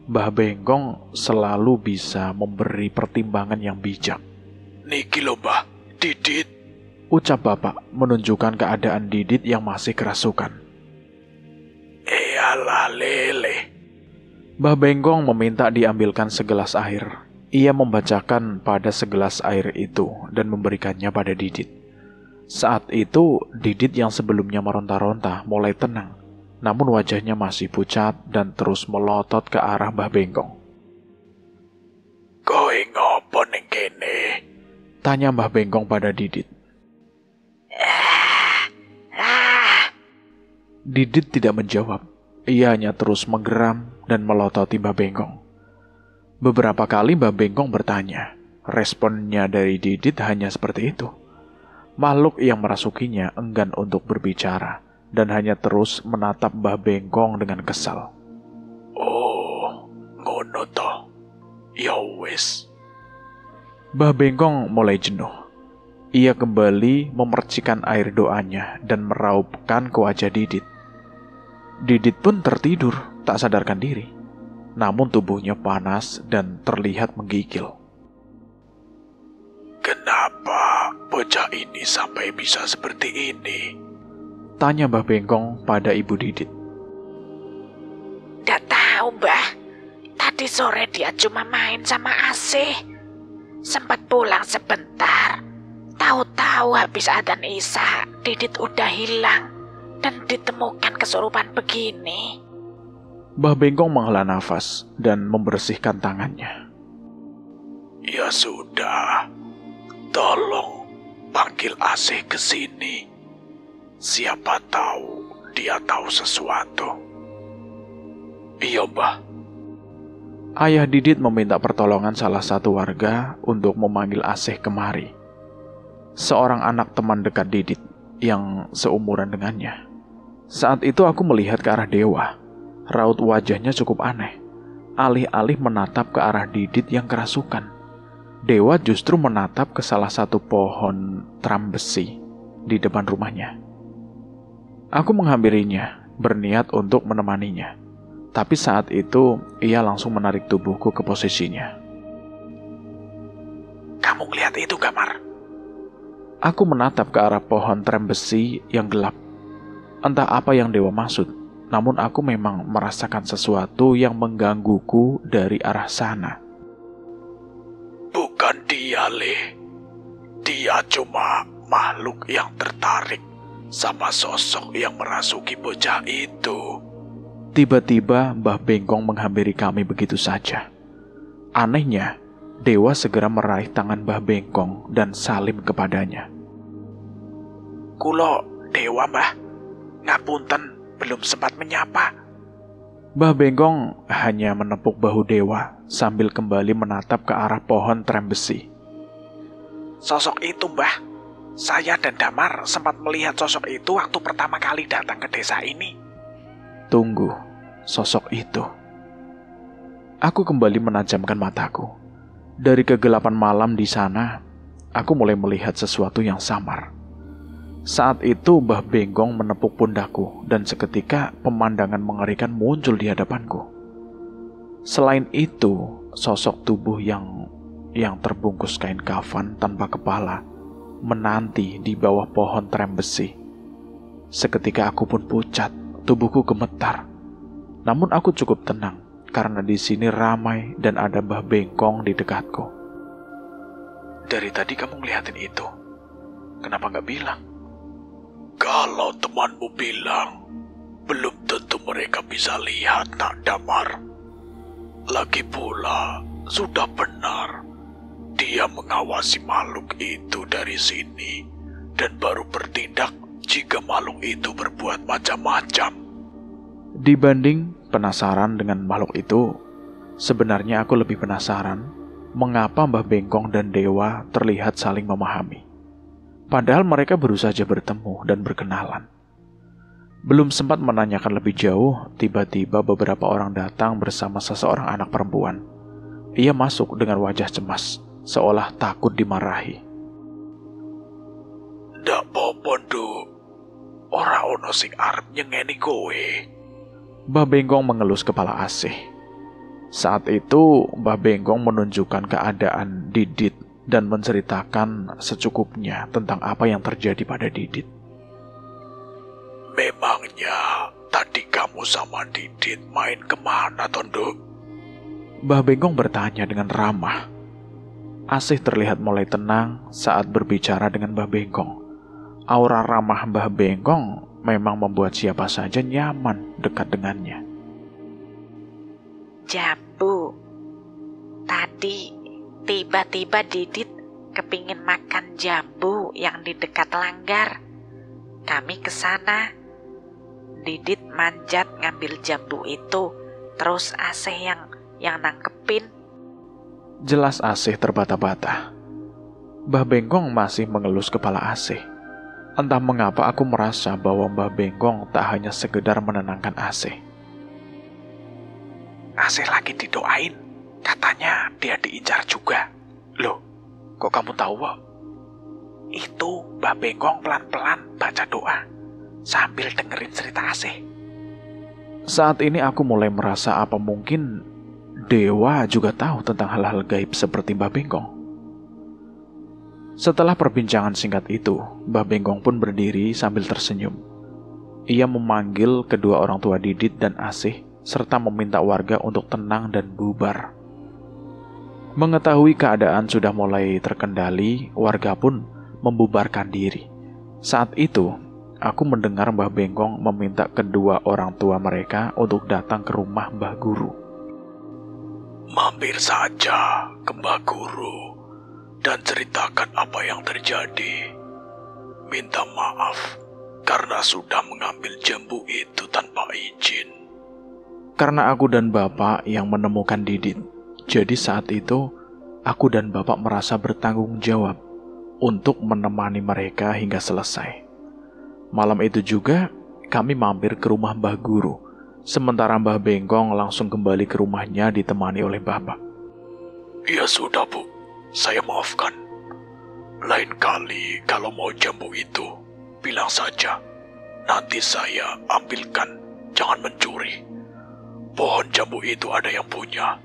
Mbah Bengkong selalu bisa memberi pertimbangan yang bijak. Niki lho, Mbah, Didit. Ucap bapak menunjukkan keadaan Didit yang masih kerasukan. Eyalah lele. Mbah Bengkong meminta diambilkan segelas air. Ia membacakan pada segelas air itu dan memberikannya pada Didit. Saat itu, Didit yang sebelumnya meronta-ronta mulai tenang, namun wajahnya masih pucat dan terus melotot ke arah Mbah Bengkong. "Kowe ngopo ning kene?" Tanya Mbah Bengkong pada Didit. Didit tidak menjawab. Ia hanya terus menggeram dan melototi Mbah Bengkong. Beberapa kali Mbah Bengkong bertanya. Responnya dari Didit hanya seperti itu. Makhluk yang merasukinya enggan untuk berbicara dan hanya terus menatap Mbah Bengkong dengan kesal. "Oh, ngono to. Ya wis." Mbah Bengkong mulai jenuh. Ia kembali memercikan air doanya dan meraupkan ke wajah Didit. Didit pun tertidur, tak sadarkan diri. Namun tubuhnya panas dan terlihat menggigil. "Kenapa bocah ini sampai bisa seperti ini?" Tanya Mbah Bengkong pada Ibu Didit. Nggak tahu, Mbah. Tadi sore dia cuma main sama Asih. Sempat pulang sebentar. Tahu-tahu habis adzan Isya, Didit udah hilang dan ditemukan kesurupan begini. Mbah Bengkong menghela nafas dan membersihkan tangannya. "Ya sudah. Tolong panggil Asih ke sini. Siapa tahu dia tahu sesuatu." "Iya, Mbah." Ayah Didit meminta pertolongan salah satu warga untuk memanggil Asih kemari. Seorang anak teman dekat Didit yang seumuran dengannya. Saat itu aku melihat ke arah Dewa. Raut wajahnya cukup aneh. Alih-alih menatap ke arah Didit yang kerasukan, Dewa justru menatap ke salah satu pohon tram besi di depan rumahnya. Aku menghampirinya, berniat untuk menemaninya. Tapi saat itu, ia langsung menarik tubuhku ke posisinya. "Kamu ngeliat itu gak, Mar?" Aku menatap ke arah pohon tram besi yang gelap. Entah apa yang Dewa maksud, namun aku memang merasakan sesuatu yang menggangguku dari arah sana. "Bukan dia, Le. Dia cuma makhluk yang tertarik sama sosok yang merasuki bocah itu." Tiba-tiba Mbah Bengkong menghampiri kami begitu saja. Anehnya, Dewa segera meraih tangan Mbah Bengkong dan salim kepadanya. "Kulo Dewa, Mbah. Ngapunten, belum sempat menyapa." Mbah Bengkong hanya menepuk bahu Dewa sambil kembali menatap ke arah pohon tram besi. "Sosok itu, Mbah. Saya dan Damar sempat melihat sosok itu waktu pertama kali datang ke desa ini." Tunggu, sosok itu. Aku kembali menajamkan mataku. Dari kegelapan malam di sana, aku mulai melihat sesuatu yang samar. Saat itu Mbah Bengkong menepuk pundakku dan seketika pemandangan mengerikan muncul di hadapanku. Selain itu, sosok tubuh yang terbungkus kain kafan tanpa kepala menanti di bawah pohon tram besi. Seketika aku pun pucat, tubuhku gemetar. Namun aku cukup tenang karena di sini ramai dan ada Mbah Bengkong di dekatku. "Dari tadi kamu ngeliatin itu. Kenapa nggak bilang?" "Kalau temanmu bilang, belum tentu mereka bisa lihat, Nak Damar. Lagi pula, sudah benar. Dia mengawasi makhluk itu dari sini dan baru bertindak jika makhluk itu berbuat macam-macam." Dibanding penasaran dengan makhluk itu, sebenarnya aku lebih penasaran mengapa Mbah Bengkong dan Dewa terlihat saling memahami. Padahal mereka baru saja bertemu dan berkenalan. Belum sempat menanyakan lebih jauh, tiba-tiba beberapa orang datang bersama seseorang anak perempuan. Ia masuk dengan wajah cemas, seolah takut dimarahi. "Ndak apa-apa, Nduk. Ora ono sing arep nyengeni kowe." Mbah Bengkong mengelus kepala Asih. Saat itu, Mbah Bengkong menunjukkan keadaan Didit dan menceritakan secukupnya tentang apa yang terjadi pada Didit. "Memangnya tadi kamu sama Didit main kemana, Tonduk?" Mbah Bengkong bertanya dengan ramah, Asih terlihat mulai tenang saat berbicara dengan Mbah Bengkong. Aura ramah Mbah Bengkong memang membuat siapa saja nyaman dekat dengannya. Jambu, tadi tiba-tiba Didit kepingin makan jambu yang di dekat langgar. Kami ke sana. Didit manjat ngambil jambu itu, terus Asih yang nangkepin. Jelas Asih terbata-bata. Mbah Bengkong masih mengelus kepala Asih. Entah mengapa aku merasa bahwa Mbah Bengkong tak hanya sekedar menenangkan Asih. Asih lagi didoain. Katanya dia diincar juga. Loh, kok kamu tahu, Wak? Itu Mbah Bengkong pelan-pelan baca doa sambil dengerin cerita Asih. Saat ini aku mulai merasa apa mungkin dewa juga tahu tentang hal-hal gaib seperti Mbah Bengkong. Setelah perbincangan singkat itu, Mbah Bengkong pun berdiri sambil tersenyum. Ia memanggil kedua orang tua Didit dan Asih serta meminta warga untuk tenang dan bubar. Mengetahui keadaan sudah mulai terkendali, warga pun membubarkan diri. Saat itu, aku mendengar Mbah Bengkong meminta kedua orang tua mereka untuk datang ke rumah Mbah Guru. Mampir saja ke Mbah Guru dan ceritakan apa yang terjadi. Minta maaf karena sudah mengambil jambu itu tanpa izin. Karena aku dan Bapak yang menemukan Didit, jadi saat itu aku dan Bapak merasa bertanggung jawab untuk menemani mereka hingga selesai. Malam itu juga kami mampir ke rumah Mbah Guru, sementara Mbah Bengkong langsung kembali ke rumahnya ditemani oleh Bapak. Ya sudah, Bu, saya maafkan. Lain kali kalau mau jambu itu, bilang saja. Nanti saya ambilkan, jangan mencuri. Pohon jambu itu ada yang punya.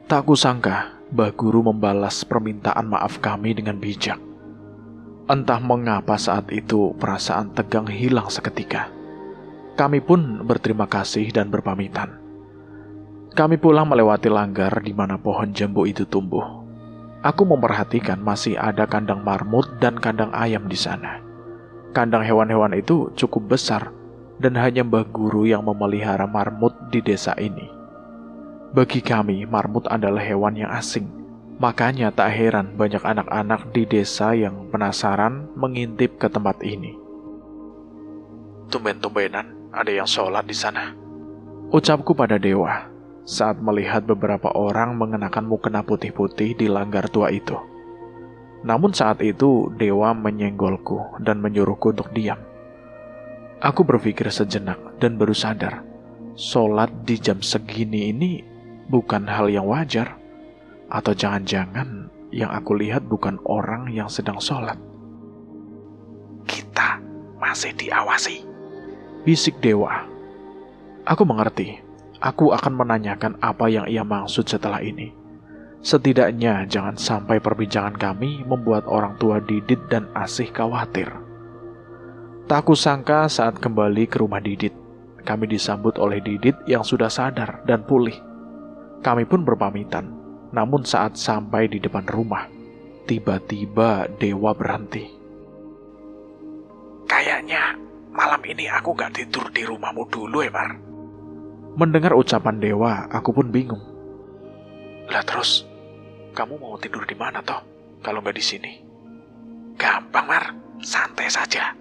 Tak kusangka, Mbah Guru membalas permintaan maaf kami dengan bijak. Entah mengapa saat itu perasaan tegang hilang seketika. Kami pun berterima kasih dan berpamitan. Kami pulang melewati langgar di mana pohon jambu itu tumbuh. Aku memperhatikan masih ada kandang marmut dan kandang ayam di sana. Kandang hewan-hewan itu cukup besar dan hanya Mbah Guru yang memelihara marmut di desa ini. Bagi kami, marmut adalah hewan yang asing. Makanya tak heran banyak anak-anak di desa yang penasaran mengintip ke tempat ini. Tumben-tumbenan ada yang sholat di sana. Ucapku pada dewa saat melihat beberapa orang mengenakan mukena putih-putih di langgar tua itu. Namun saat itu dewa menyenggolku dan menyuruhku untuk diam. Aku berpikir sejenak dan baru sadar, sholat di jam segini ini bukan hal yang wajar. Atau jangan-jangan yang aku lihat bukan orang yang sedang sholat. Kita masih diawasi, bisik dewa. Aku mengerti. Aku akan menanyakan apa yang ia maksud setelah ini. Setidaknya jangan sampai perbincangan kami membuat orang tua Didit dan Asih khawatir. Tak kusangka saat kembali ke rumah Didit, kami disambut oleh Didit yang sudah sadar dan pulih. Kami pun berpamitan. Namun saat sampai di depan rumah, tiba-tiba dewa berhenti. Kayaknya malam ini aku gak tidur di rumahmu dulu, Mar. Mendengar ucapan dewa, aku pun bingung. Lah terus, kamu mau tidur di mana toh? Kalau gak di sini? Gampang, Mar. Santai saja.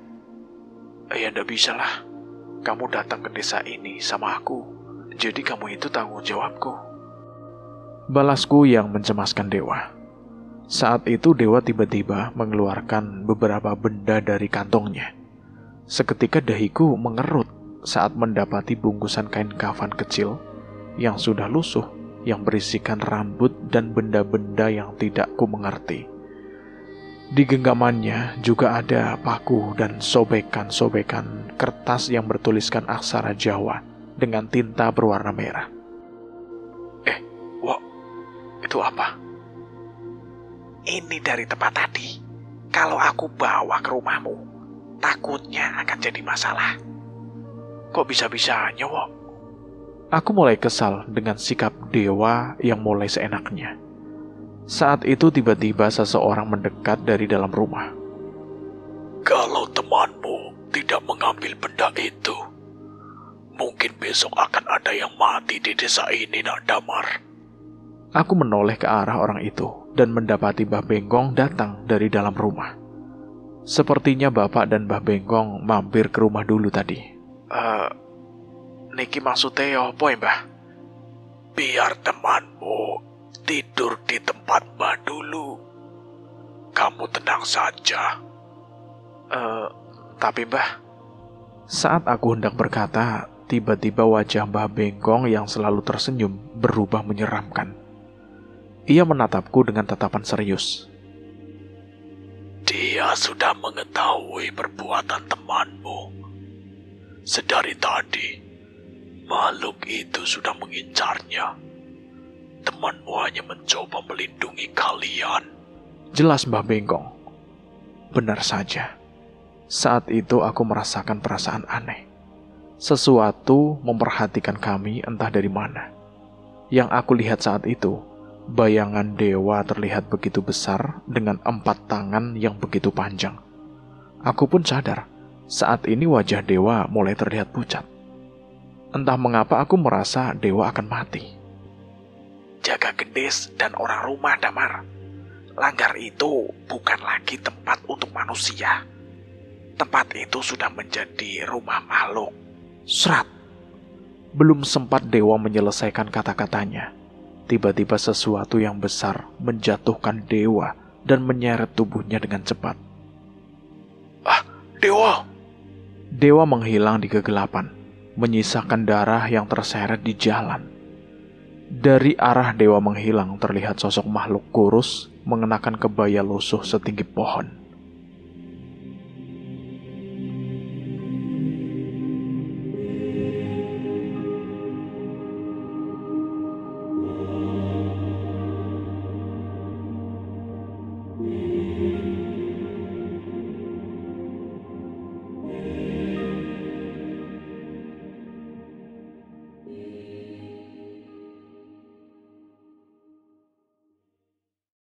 Ya ndak bisa lah. Kamu datang ke desa ini sama aku. Jadi kamu itu tanggung jawabku. Balasku yang mencemaskan dewa. Saat itu dewa tiba-tiba mengeluarkan beberapa benda dari kantongnya. Seketika dahiku mengerut saat mendapati bungkusan kain kafan kecil yang sudah lusuh, yang berisikan rambut dan benda-benda yang tidak ku mengerti. Di genggamannya juga ada paku dan sobekan-sobekan kertas yang bertuliskan aksara Jawa dengan tinta berwarna merah. Itu apa? Ini dari tempat tadi. Kalau aku bawa ke rumahmu, takutnya akan jadi masalah. Kok bisa-bisanya, Wok? Aku mulai kesal dengan sikap dewa yang mulai seenaknya. Saat itu tiba-tiba seseorang mendekat dari dalam rumah. Kalau temanmu tidak mengambil benda itu, mungkin besok akan ada yang mati di desa ini, Nak Damar. Aku menoleh ke arah orang itu dan mendapati Mbah Benggong datang dari dalam rumah. Sepertinya Bapak dan Mbah Benggong mampir ke rumah dulu tadi. Niki maksudnya apa ya, Mbah? Biar temanmu tidur di tempat Mbah dulu. Kamu tenang saja. Tapi Mbah, saat aku hendak berkata, tiba-tiba wajah Mbah Benggong yang selalu tersenyum berubah menyeramkan. Ia menatapku dengan tatapan serius. Dia sudah mengetahui perbuatan temanmu. Sedari tadi, makhluk itu sudah mengincarnya. Temanmu hanya mencoba melindungi kalian. Jelas Mbah Benggong. Benar saja. Saat itu aku merasakan perasaan aneh. Sesuatu memperhatikan kami entah dari mana. Yang aku lihat saat itu, bayangan dewa terlihat begitu besar dengan 4 tangan yang begitu panjang. Aku pun sadar, saat ini wajah dewa mulai terlihat pucat. Entah mengapa aku merasa dewa akan mati. Jaga gendis dan orang rumah, Damar. Langgar itu bukan lagi tempat untuk manusia. Tempat itu sudah menjadi rumah makhluk. Serat. Belum sempat dewa menyelesaikan kata-katanya, tiba-tiba sesuatu yang besar menjatuhkan dewa dan menyeret tubuhnya dengan cepat. Dewa! Dewa menghilang di kegelapan, menyisakan darah yang terseret di jalan. Dari arah dewa menghilang terlihat sosok makhluk kurus mengenakan kebaya lusuh setinggi pohon.